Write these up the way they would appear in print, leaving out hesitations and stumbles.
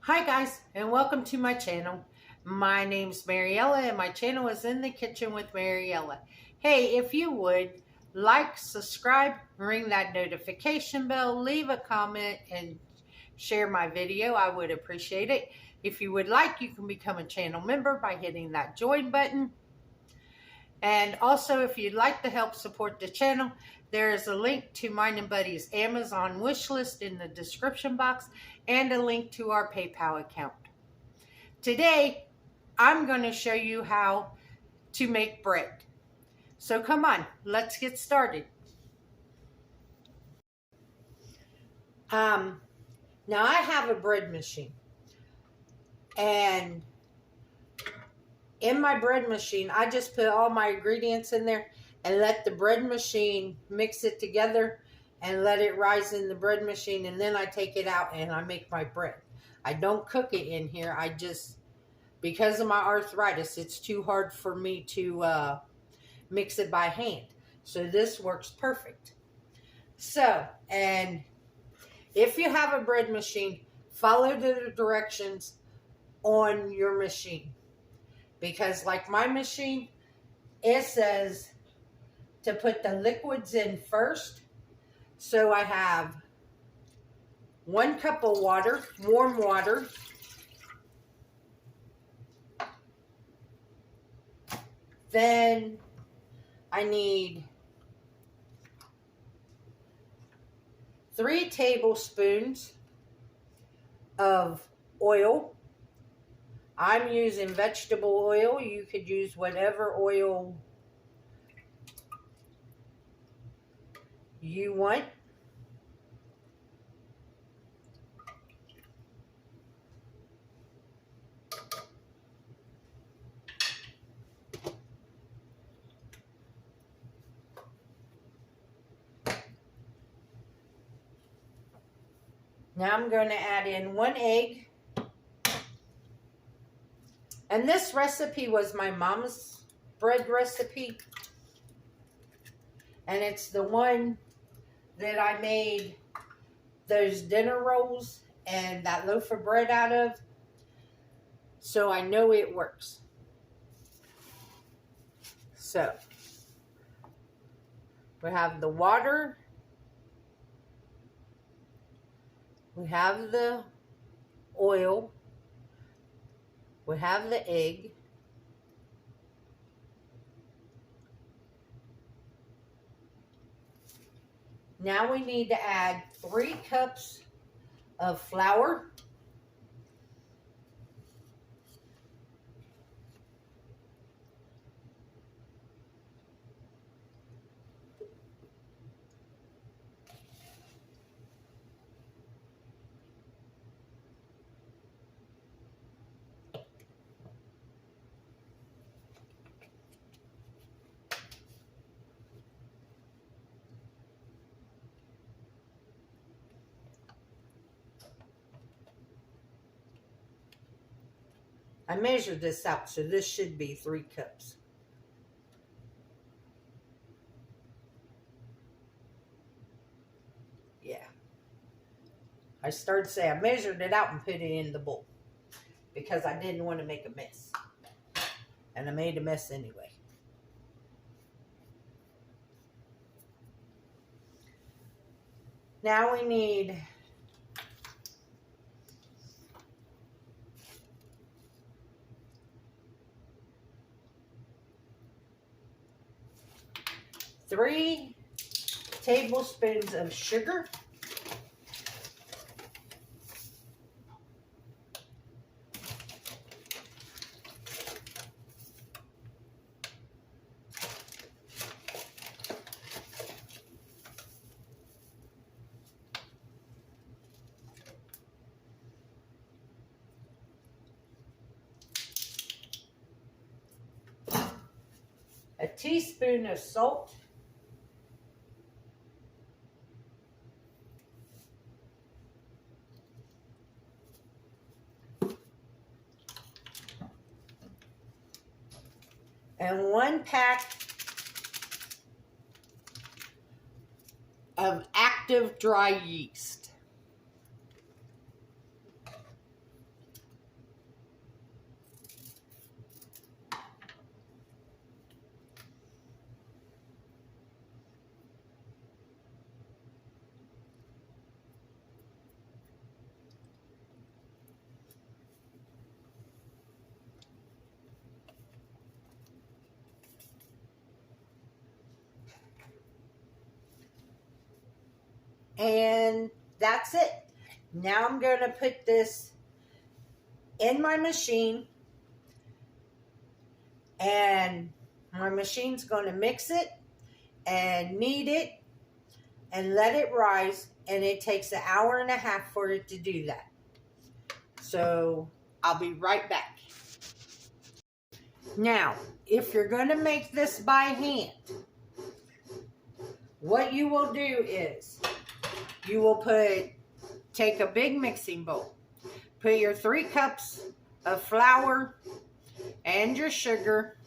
Hi guys, and welcome to my channel. My name's Mariella and my channel is In the Kitchen with Mariella. Hey, if you would like, subscribe, ring that notification bell, leave a comment, and share my video, I would appreciate it. If you would like, you can become a channel member by hitting that join button. And also, if you'd like to help support the channel, there is a link to mine and Buddy's Amazon wish list in the description box and a link to our PayPal account. Today, I'm going to show you how to make bread. So come on, let's get started. Now I have a bread machine, and in my bread machine, I just put all my ingredients in there and let the bread machine mix it together and let it rise in the bread machine, and then I take it out and I make my bread. I don't cook it in here. I just, because of my arthritis, it's too hard for me to mix it by hand. So this works perfect. So, and if you have a bread machine, follow the directions on your machine. Because like my machine, it says to put the liquids in first. So I have 1 cup of water, warm water. Then I need 3 tablespoons of oil. I'm using vegetable oil. You could use whatever oil you want. Now I'm going to add in 1 egg. And this recipe was my mom's bread recipe. And it's the one that I made those dinner rolls and that loaf of bread out of. So I know it works. So we have the water. We have the oil. We have the egg. Now we need to add 3 cups of flour. I measured this out, so this should be 3 cups. Yeah. I started to say I measured it out and put it in the bowl because I didn't want to make a mess. And I made a mess anyway. Now we need 3 tablespoons of sugar. A teaspoon of salt. And 1 pack of active dry yeast. And that's it. Now I'm going to put this in my machine, and my machine's going to mix it and knead it and let it rise, and it takes an hour and a half for it to do that. So I'll be right back. Now, if you're going to make this by hand, what you will do is you will take a big mixing bowl, put your 3 cups of flour and your sugar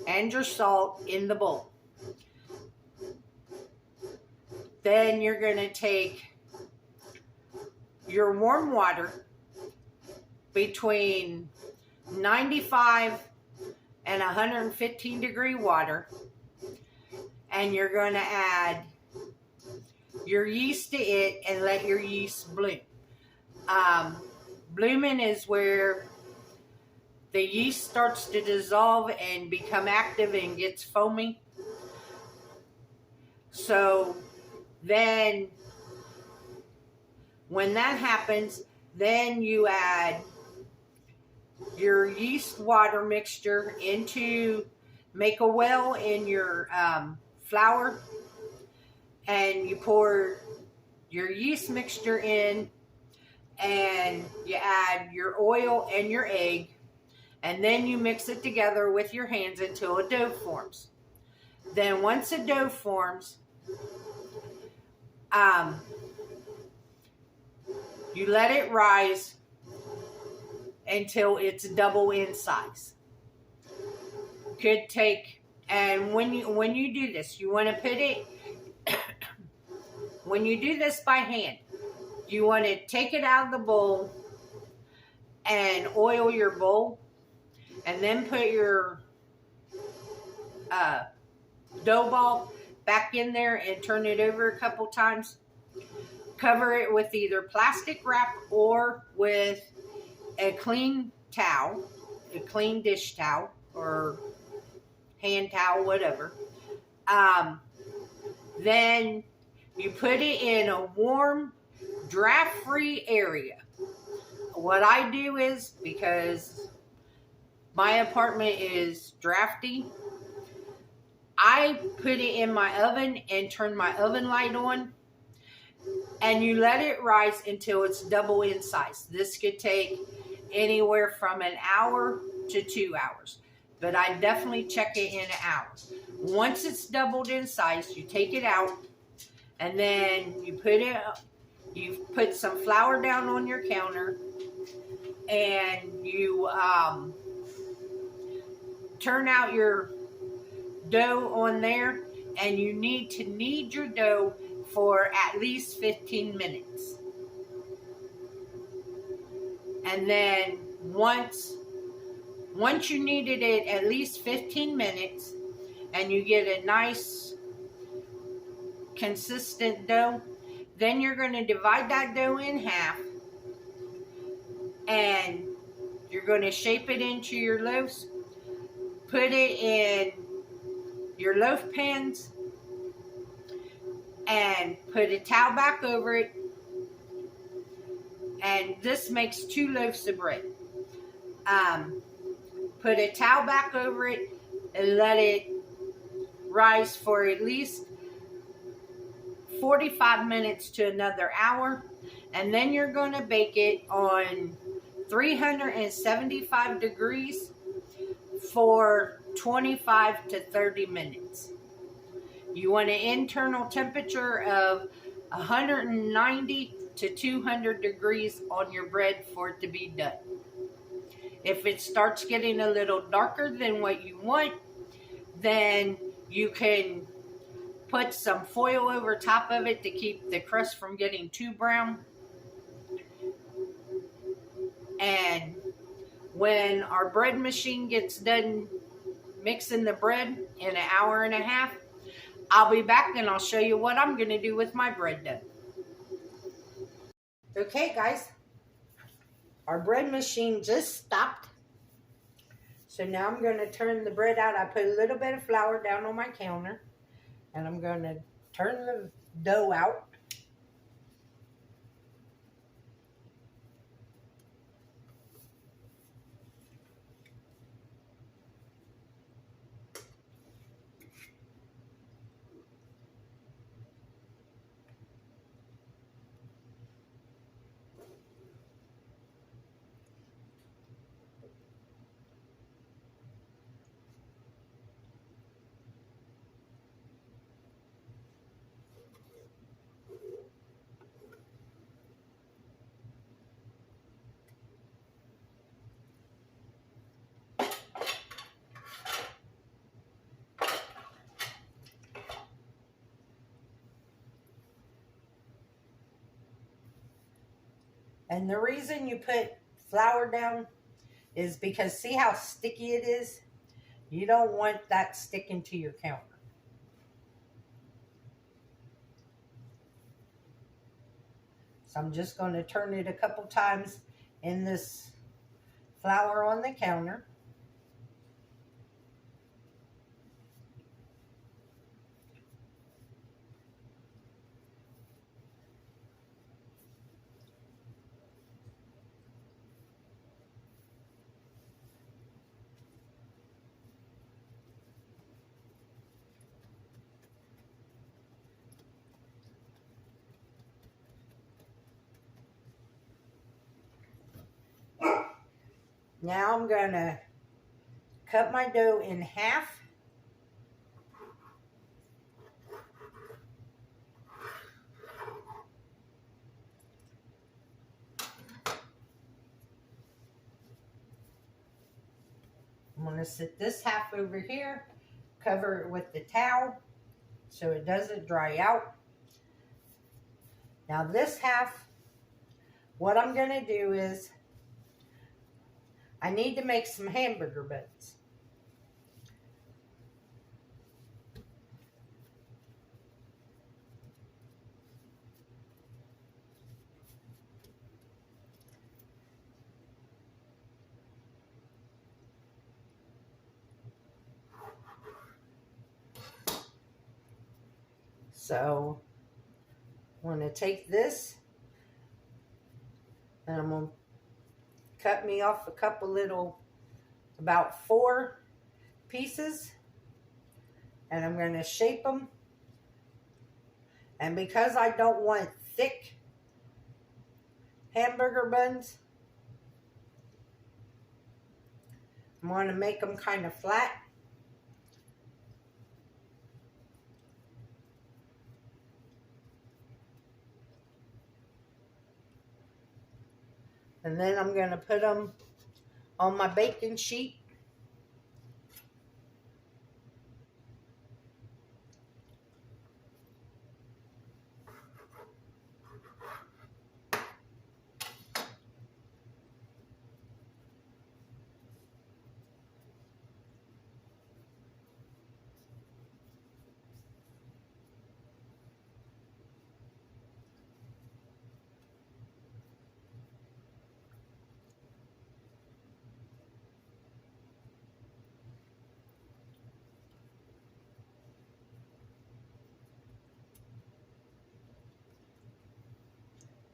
and your salt in the bowl. Then you're going to take your warm water between 95 and 115 degree water, and you're going to add your yeast to it and let your yeast bloom. Blooming is where the yeast starts to dissolve and become active and gets foamy. So then when that happens, then you add your yeast water mixture make a well in your flour, and you pour your yeast mixture in, and you add your oil and your egg, and then you mix it together with your hands until a dough forms. Then once a dough forms, you let it rise until it's double in size. Could take, and when you do this, you want to put it, when you do this by hand, you want to take it out of the bowl and oil your bowl, and then put your dough ball back in there and turn it over a couple times. Cover it with either plastic wrap or with a clean towel, a clean dish towel or hand towel, whatever. Then you put it in a warm, draft-free area. What I do is, because my apartment is drafty, I put it in my oven and turn my oven light on, and you let it rise until it's double in size. This could take anywhere from an hour to 2 hours, but I definitely check it in an hour. Once it's doubled in size, you take it out, and then you put some flour down on your counter, and you turn out your dough on there, and you need to knead your dough for at least 15 minutes. And then once you kneaded it at least 15 minutes and you get a nice consistent dough, then you're going to divide that dough in half, and you're going to shape it into your loaves. Put it in your loaf pans and put a towel back over it, and this makes 2 loaves of bread. Put a towel back over it and let it rise for at least 45 minutes to another hour, and then you're going to bake it on 375 degrees for 25 to 30 minutes. You want an internal temperature of 190 to 200 degrees on your bread for it to be done. If it starts getting a little darker than what you want, then you can put some foil over top of it to keep the crust from getting too brown. And when our bread machine gets done mixing the bread in an hour and a half, I'll be back and I'll show you what I'm going to do with my bread dough. Okay, guys, our bread machine just stopped. So now I'm going to turn the bread out. I put a little bit of flour down on my counter, and I'm going to turn the dough out. And the reason you put flour down is because see how sticky it is? You don't want that sticking to your counter. So I'm just going to turn it a couple times in this flour on the counter. Now I'm going to cut my dough in half. I'm going to sit this half over here, cover it with the towel so it doesn't dry out. Now this half, what I'm going to do is I need to make some hamburger buns. So I'm going to take this and I'm going to cut me off a couple little, about 4 pieces, and I'm going to shape them. And because I don't want thick hamburger buns, I'm going to make them kind of flat. And then I'm going to put them on my baking sheet.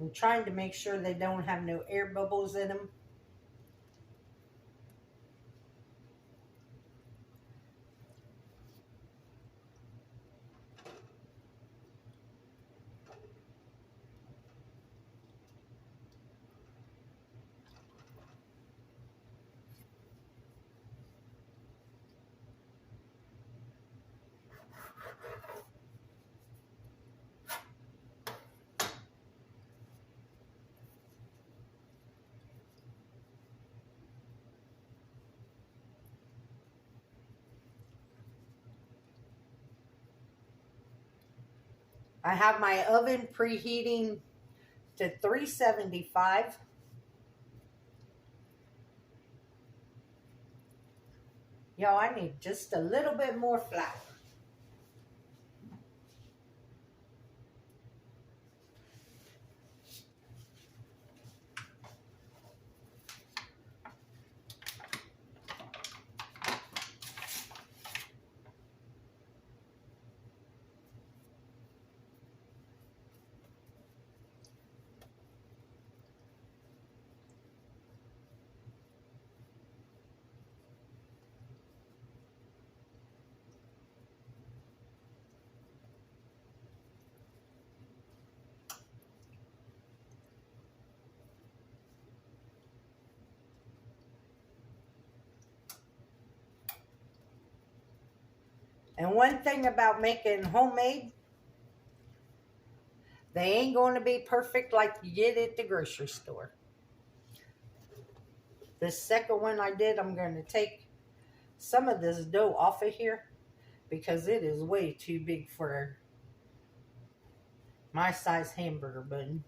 I'm trying to make sure they don't have no air bubbles in them. I have my oven preheating to 375. Yo, I need just a little bit more flour. And one thing about making homemade, they ain't going to be perfect like you get at the grocery store. This second one I did, I'm going to take some of this dough off of here because it is way too big for my size hamburger bun.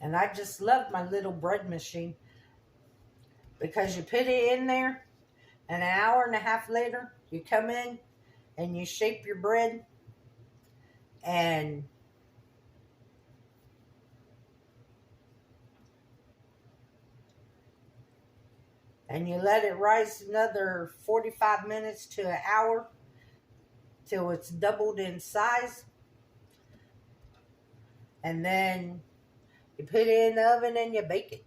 And I just love my little bread machine because you put it in there and an hour and a half later you come in and you shape your bread and you let it rise another 45 minutes to an hour till it's doubled in size. And then you put it in the oven and you bake it.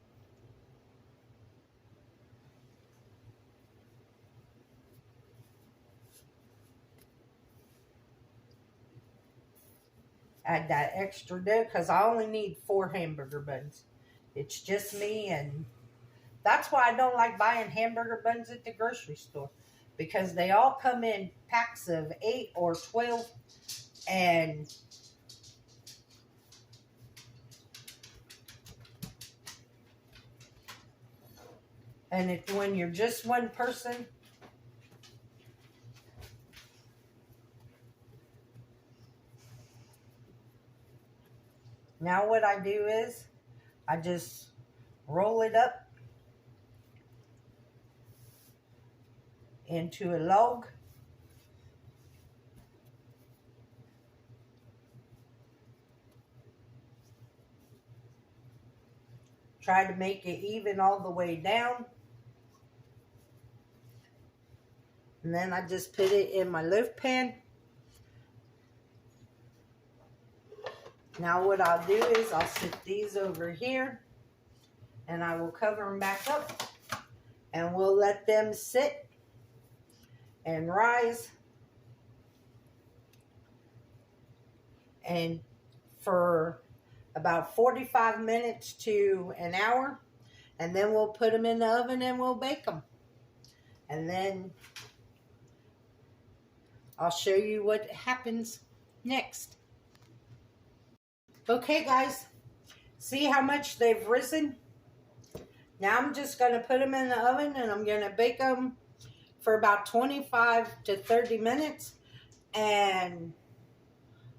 Add that extra dough because I only need 4 hamburger buns. It's just me, and that's why I don't like buying hamburger buns at the grocery store, because they all come in packs of 8 or 12, and when you're just one person, now what I do is I just roll it up into a log. Try to make it even all the way down. And then I just put it in my loaf pan. Now what I'll do is I'll sit these over here and I will cover them back up and we'll let them sit and rise and for about 45 minutes to an hour, and then we'll put them in the oven and we'll bake them. And then I'll show you what happens next. Okay guys, see how much they've risen? Now I'm just going to put them in the oven and I'm going to bake them for about 25 to 30 minutes. And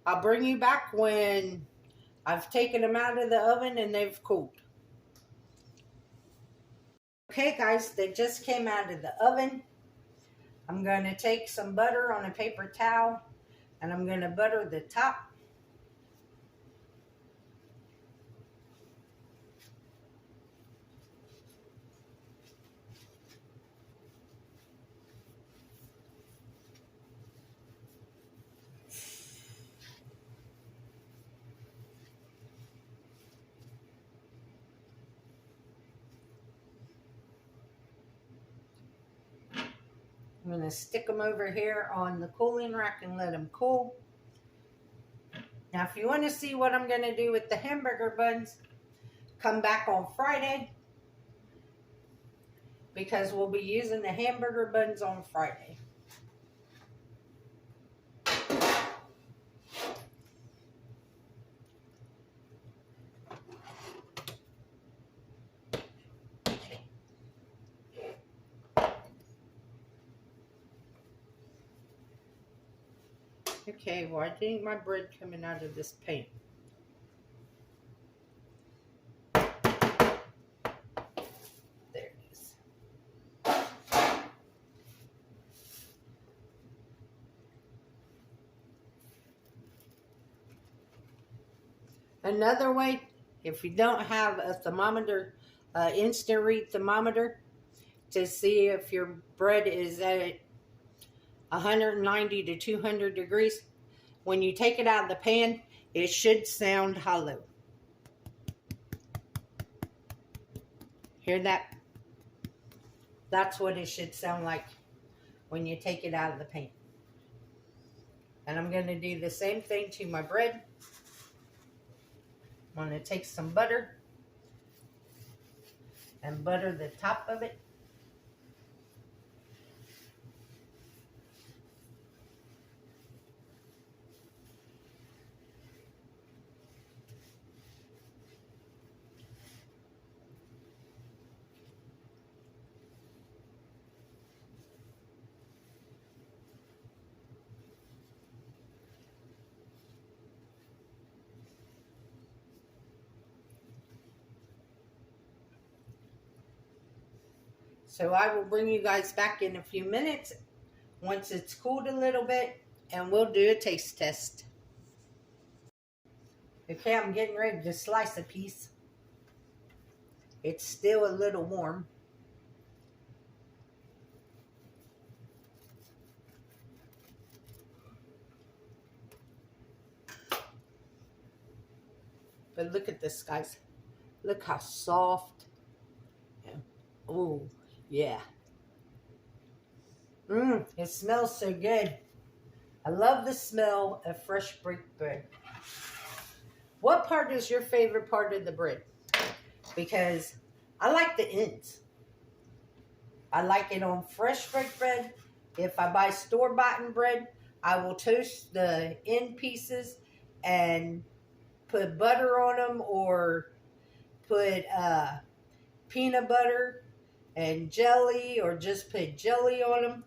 I'll bring you back when I've taken them out of the oven and they've cooled. Okay guys, they just came out of the oven. I'm going to take some butter on a paper towel and I'm going to butter the top. I'm going to stick them over here on the cooling rack and let them cool. Now, if you want to see what I'm going to do with the hamburger buns, come back on Friday, because we'll be using the hamburger buns on Friday. Okay, well, I think my bread coming out of this pan. There it is. Another way, if you don't have a thermometer, instant read thermometer, to see if your bread is at 190 to 200 degrees, when you take it out of the pan, it should sound hollow. Hear that? That's what it should sound like when you take it out of the pan. And I'm going to do the same thing to my bread. I'm going to take some butter and butter the top of it. So I will bring you guys back in a few minutes once it's cooled a little bit, and we'll do a taste test. Okay, I'm getting ready to slice a piece. It's still a little warm. But look at this, guys. Look how soft. Oh, yeah. It smells so good. I love the smell of fresh baked bread. What part is your favorite part of the bread? Because I like the ends. I like it on fresh baked bread. If I buy store-bought bread, I will toast the end pieces and put butter on them, or put peanut butter and jelly, or just put jelly on them.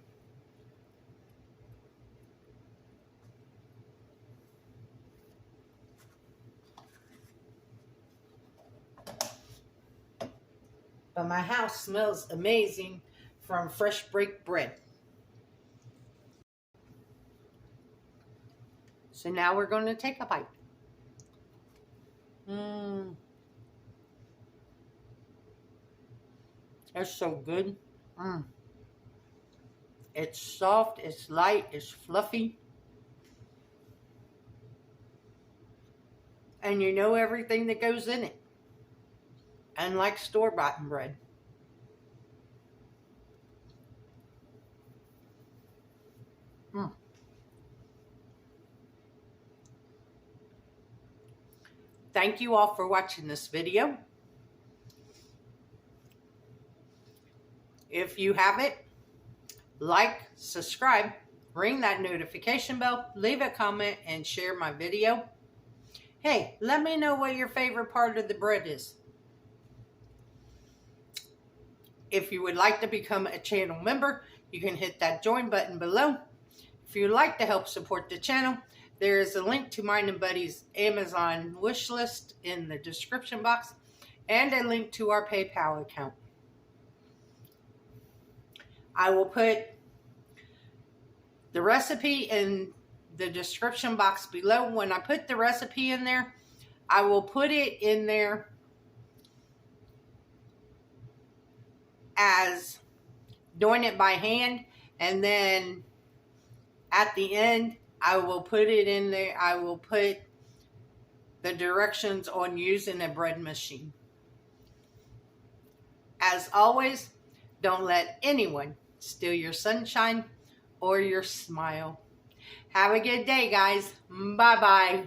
But my house smells amazing from fresh baked bread. So now we're going to take a bite. It's so good. It's soft, it's light, it's fluffy. And you know everything that goes in it. Unlike store-bought bread. Thank you all for watching this video. If you haven't, like, subscribe, ring that notification bell, leave a comment, and share my video. Hey, let me know what your favorite part of the bread is. If you would like to become a channel member, you can hit that join button below. If you'd like to help support the channel, there is a link to mine and Buddy's Amazon wish list in the description box, and a link to our PayPal account. I will put the recipe in the description box below. When I put the recipe in there, I will put it in there as doing it by hand, and then at the end I will put it in there. I will put the directions on using a bread machine. As always, don't let anyone steal your sunshine or your smile. Have a good day, guys. Bye-bye.